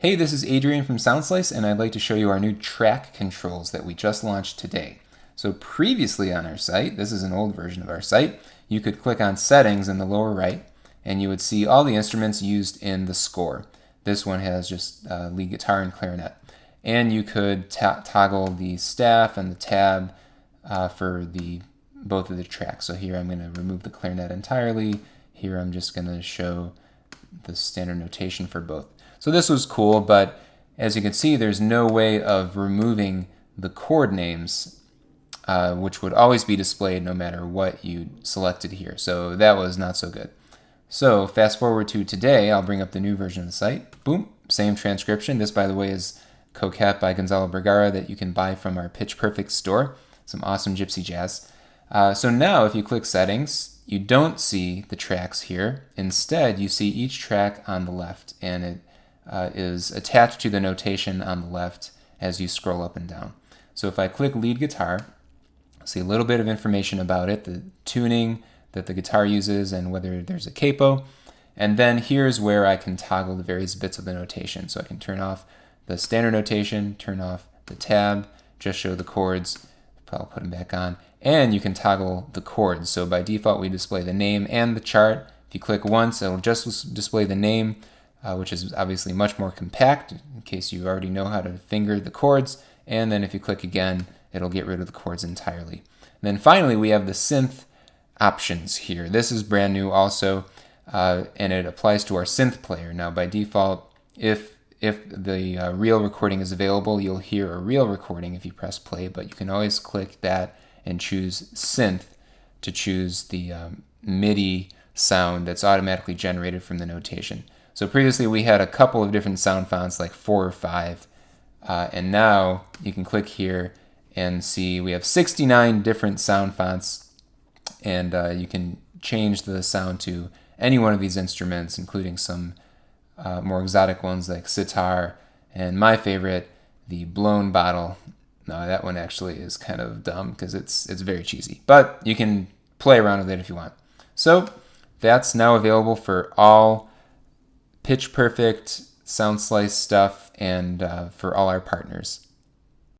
Hey, this is Adrian from Soundslice, and I'd like to show you our new track controls that we just launched today. So previously on our site, this is an old version of our site, you could click on Settings in the lower right, and you would see all the instruments used in the score. This one has just lead guitar and clarinet. And you could toggle the staff and the tab for both of the tracks. So here I'm going to remove the clarinet entirely. Here I'm just going to show the standard notation for both. So this was cool, but as you can see, there's no way of removing the chord names, which would always be displayed no matter what you selected here. So that was not so good. So fast forward to today, I'll bring up the new version of the site. Boom, same transcription. This, by the way, is Coquette by Gonzalo Vergara that you can buy from our Pitch Perfect store. Some awesome gypsy jazz. So now if you click Settings, you don't see the tracks here. Instead, you see each track on the left, and it is attached to the notation on the left as you scroll up and down. So if I click lead guitar, I'll see a little bit of information about it, the tuning that the guitar uses and whether there's a capo. And then here's where I can toggle the various bits of the notation. So I can turn off the standard notation, turn off the tab, just show the chords. I'll put them back on. And you can toggle the chords. So by default, we display the name and the chart. If you click once, it'll just display the name, which is obviously much more compact in case you already know how to finger the chords. And then if you click again, it'll get rid of the chords entirely. And then finally, we have the synth options here. This is brand new also, and it applies to our synth player. Now, by default, if the real recording is available, you'll hear a real recording if you press play, but you can always click that and choose synth to choose the MIDI sound that's automatically generated from the notation. So previously we had a couple of different sound fonts, like 4 or 5, and now you can click here and see we have 69 different sound fonts, and you can change the sound to any one of these instruments, including some more exotic ones like sitar, and my favorite, the blown bottle. No, that one actually is kind of dumb because it's very cheesy, but you can play around with it if you want. So that's now available for all Pitch Perfect Soundslice stuff and for all our partners.